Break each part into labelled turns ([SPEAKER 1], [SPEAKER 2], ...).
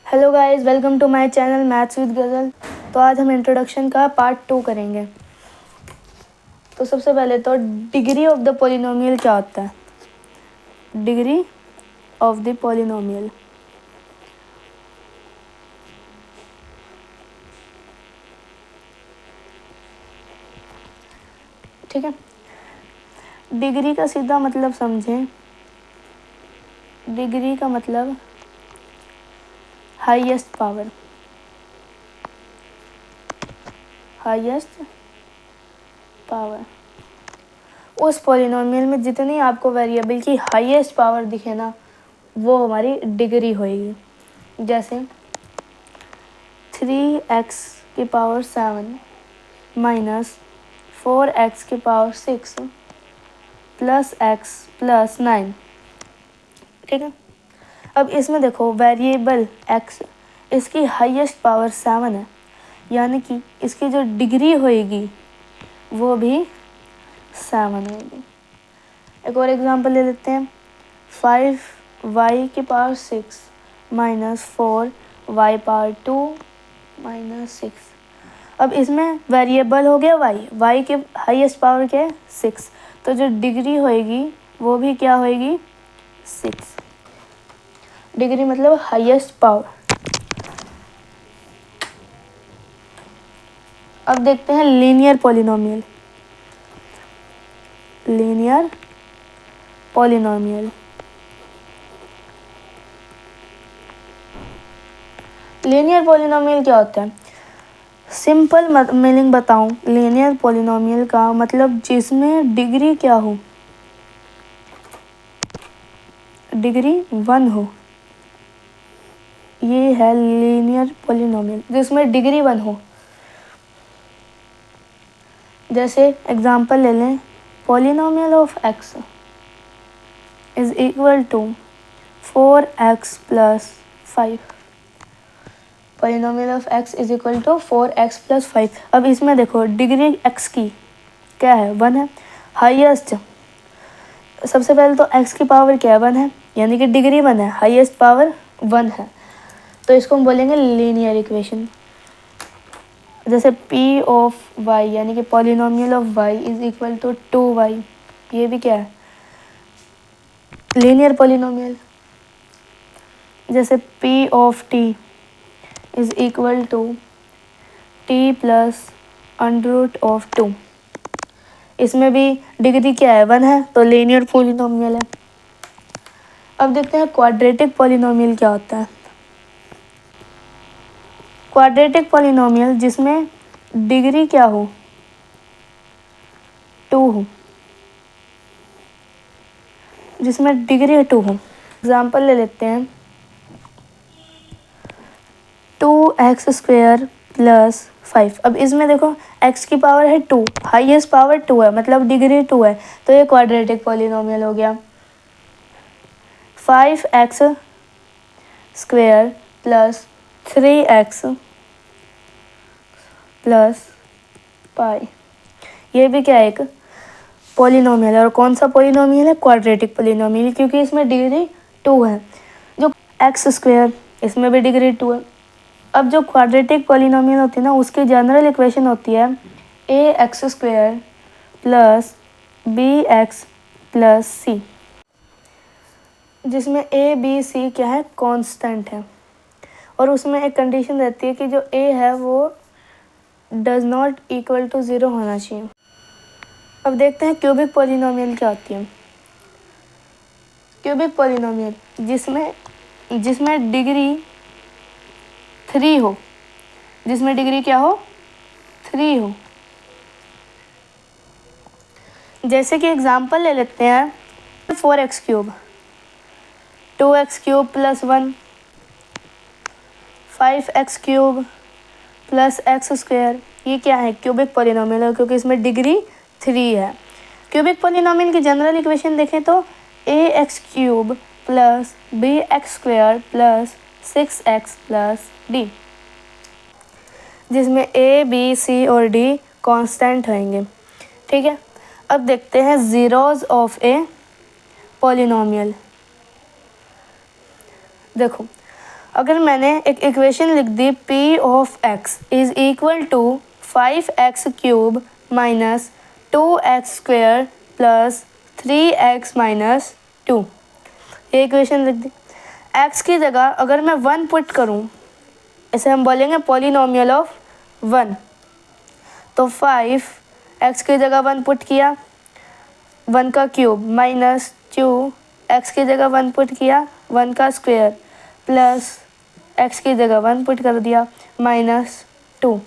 [SPEAKER 1] Hello guys, welcome to my channel maths with Ghazal. तो आज हम इंट्रोडक्शन का पार्ट 2 करेंगे। तो सबसे पहले तो डिग्री ऑफ द पॉलिनोमियल क्या होता है। डिग्री ऑफ द पॉलिनोमियल, ठीक है। डिग्री का सीधा मतलब समझें। डिग्री का मतलब हाईएस्ट पावर, हाईएस्ट पावर। उस पॉलिनोमियल में जितनी आपको वेरिएबल की हाईएस्ट पावर दिखे ना, वो हमारी डिग्री होएगी। जैसे 3x की पावर 7 माइनस 4x की पावर 6 प्लस x प्लस 9, ठीक है। अब इसमें देखो वेरिएबल x, इसकी हाईएस्ट पावर 7 है, यानी कि इसकी जो डिग्री होएगी वो भी 7 होगी। एक और एग्जांपल ले लेते हैं। 5y की power 6 minus 4y power 2 minus 6। अब इसमें वेरिएबल हो गया y के हाईएस्ट पावर क्या है 6, तो जो डिग्री होएगी वो भी क्या होएगी 6। डिग्री मतलब हाईएस्ट पावर। अब देखते हैं linear polynomial. Linear polynomial, linear polynomial क्या होता है। सिंपल मीनिंग बताऊं, लीनियर पॉलिनोमियल का मतलब जिसमें डिग्री क्या हो, डिग्री 1 हो, ये है लीनियर पॉलिनोमियल, जिसमें डिग्री 1 हो। जैसे एग्जांपल ले लें, polynomial of x is equal to 4x plus 5। Polynomial of x is equal to 4x plus 5। अब इसमें देखो डिग्री x की क्या है 1 है। हाईएस्ट, सबसे पहले तो x की पावर क्या है 1 है, यानी कि डिग्री 1 है, हाईएस्ट पावर 1 है, तो इसको हम बोलेंगे लीनियर इक्वेशन। जैसे p ऑफ y यानी कि polynomial of y is equal to 2y, ये भी क्या है लीनियर पॉलिनोमियल। जैसे p of t is equal to t plus under root of 2, इसमें भी डिग्री क्या है 1 है, तो लीनियर पॉलिनोमियल है। अब देखते हैं क्वाड्रेटिक पॉलिनोमियल क्या होता है। क्वाड्रेटिक पॉलिनोमियल जिसमें डिग्री क्या हो 2 हो, जिसमें डिग्री 2 हो। एग्जाम्पल ले लेते हैं, 2x स्क्वायर प्लस 5। अब इसमें देखो x की पावर है 2, हाईएस्ट पावर 2 है, मतलब डिग्री 2 है, तो ये क्वाड्रेटिक पॉलिनोमियल हो गया। 5x square plus 3x plus pi, ये भी क्या है एक पॉलिनोमियल है। और कौन सा पॉलिनोमियल है क्वाड्रेटिक पॉलिनोमियल, क्योंकि इसमें डिग्री 2 है। जो x स्क्वायर, इसमें भी डिग्री 2 है। अब जो क्वाड्रेटिक पॉलिनोमियल होती है ना, उसकी जनरल इक्वेशन होती है ax square plus bx plus c, जिसमें a b c क्या है कांस्टेंट है, और उसमें एक कंडीशन रहती है कि जो a है वो डज नॉट इक्वल टू 0 होना चाहिए। अब देखते हैं क्यूबिक पॉलिनोमियल क्या होती है। क्यूबिक पॉलिनोमियल जिसमें डिग्री 3 हो, जिसमें डिग्री क्या हो 3 हो। जैसे कि एग्जांपल ले लेते हैं, 4x cube, 2x cube plus 1, 5x cube plus x square, ये क्या है क्यूबिक पॉलिनोमियल है, क्योंकि इसमें डिग्री 3 है। क्यूबिक पॉलिनोमियल की जनरल इक्वेशन देखें तो ax cube plus bx square plus 6x plus d, जिसमें a b c और d कांस्टेंट होंगे, ठीक है। अब देखते हैं जीरोज ऑफ ए पॉलिनोमियल। देखो अगर मैंने एक इक्वेशन लिख दी p of x is equal to 5x³ minus 2x² plus 3x minus 2, ये इक्वेशन लिख दी। x की जगह अगर मैं 1 पुट करूँ, इसे हम बोलेंगे पॉलिनोमियल ऑफ 1, तो 5x की जगह 1 पुट किया, 1 का क्यूब माइनस 2 x की जगह 1 पुट किया, 1 का स्क्वायर प्लस x की जगह 1 पुट कर दिया माइनस 2,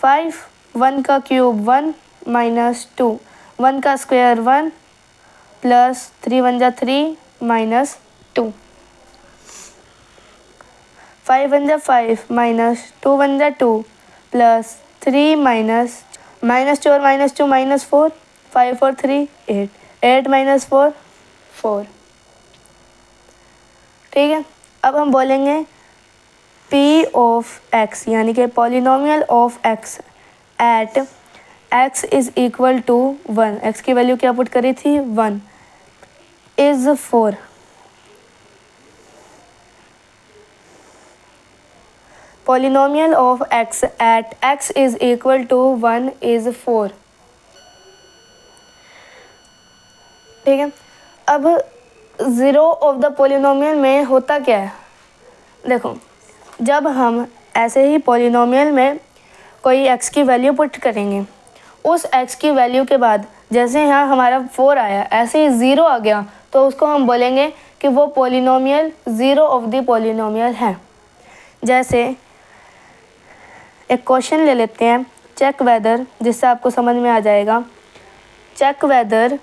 [SPEAKER 1] 5 1 का क्यूब 1 माइनस 2, 1 का स्क्वायर 1 प्लस 3 1 जा 3 माइनस 2, 5 1 जा 5 माइनस 2 1 जा 2 प्लस 3 माइनस 2 और माइनस 2 माइनस 4, 5 और 3 8, 8 माइनस 4 4। ठीक है, अब हम बोलेंगे p ऑफ x यानी कि polynomial of x at x is equal to 1, x की वैल्यू क्या पुट करी थी 1, is 4। Polynomial of x at x is equal to 1 is 4। ठीक है, अब ज़ीरो ऑफ द पॉलिनोमियल में होता क्या है, देखो जब हम ऐसे ही पॉलिनोमियल में कोई x की वैल्यू पुट करेंगे, उस x की वैल्यू के बाद जैसे यहाँ हमारा 4 आया, ऐसे ही 0 आ गया, तो उसको हम बोलेंगे कि वो polynomial zero of the polynomial है। जैसे एक क्वेश्चन ले लेते हैं, चेक वेदर, जिससे आपको समझ में आ जाएगा। Check whether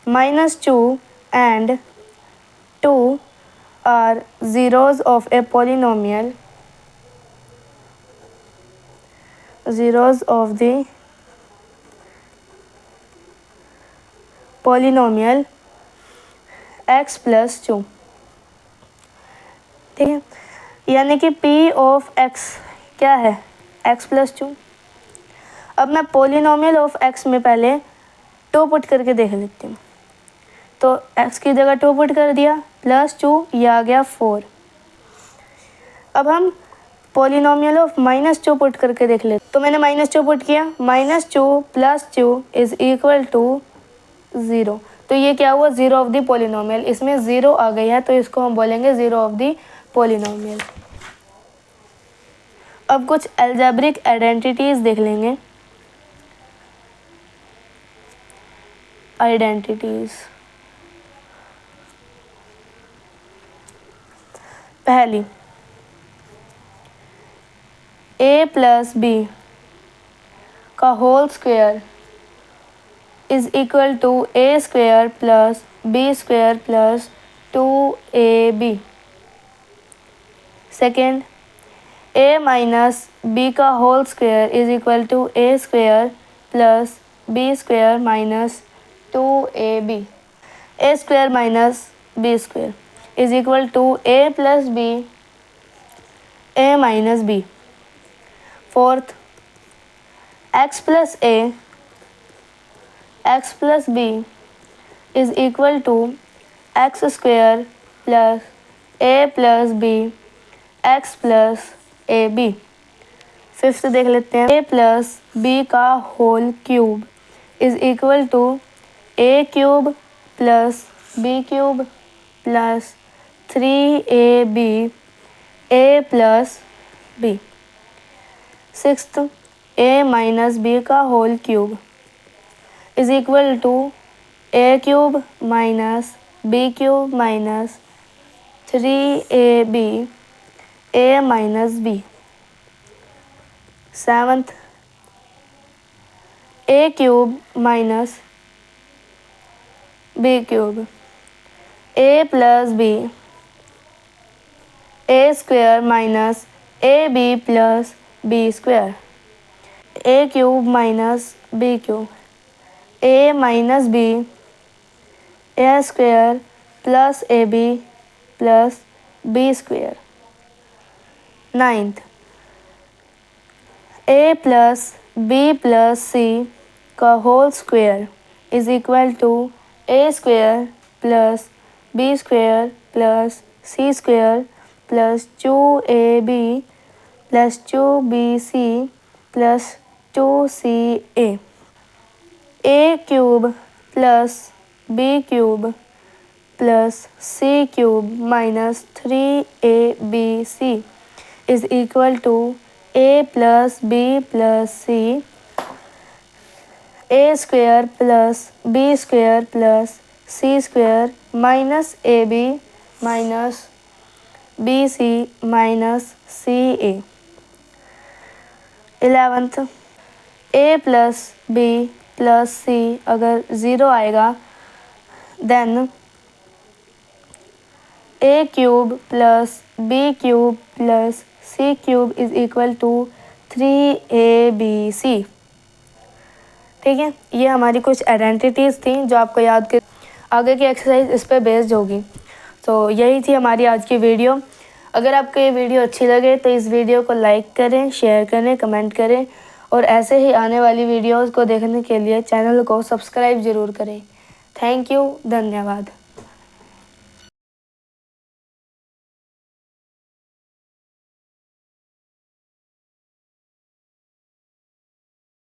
[SPEAKER 1] -2 and 2 are zeros of a polynomial, zeros of the polynomial x plus 2। ठीक है, यानी कि p ऑफ x क्या है x plus 2। अब मैं पॉलिनोमियल ऑफ x में पहले 2 पुट करके देख लेती हूँ, तो x की जगह 2 पुट कर दिया प्लस 2, ये आ गया 4। अब हम पॉलिनोमियल ऑफ -2 पुट करके देख लेते, तो मैंने -2 पुट किया, -2 प्लस 2 इज इक्वल टू 0, तो ये क्या हुआ ज़ीरो ऑफ द पॉलिनोमियल, इसमें 0 आ गई है, तो इसको हम बोलेंगे ज़ीरो ऑफ द पॉलिनोमियल। अब कुछ अलजेब्रिक आइडेंटिटीज देख लेंगे। आइडेंटिटीज, पहली a प्लस बी का whole square is equal to a square plus b square plus 2ab। Second, a minus b का whole square is equal to a square plus b square minus 2ab। a square minus b square is equal to a plus b, a minus b। Fourth, x plus a, x plus b is equal to x square plus a plus b, x plus a B. Fifth देख लेते हैं, a plus b का whole cube is equal to a cube plus b cube plus 3ab, a plus b। Sixth, a minus b का whole cube is equal to a cube minus b cube minus 3ab, a minus b। Seventh, a cube minus b cube, a plus b, a square minus ab plus b square, a cube minus b cube, a minus b, a square plus ab plus b square. Ninth, a plus b plus c का whole square is equal to a square plus b square plus c square plus 2ab plus 2bc plus 2ca। A cube plus b cube plus c cube minus 3abc is equal to a plus b plus c, a square plus b square plus c square minus a b minus b c minus c a. 11th, a plus b plus सी अगर zero आएगा then a cube plus b cube plus c cube is equal to 3abc। ठीक है, ये हमारी कुछ identities थी जो आपको याद कर आगे की एक्सरसाइज इस पर बेस्ड होगी। तो यही थी हमारी आज की वीडियो। अगर आपको ये वीडियो अच्छी लगे तो इस वीडियो को लाइक करें, शेयर करें, कमेंट करें और ऐसे ही आने वाली वीडियोज़ को देखने के लिए चैनल को सब्सक्राइब ज़रूर करें। थैंक यू, धन्यवाद।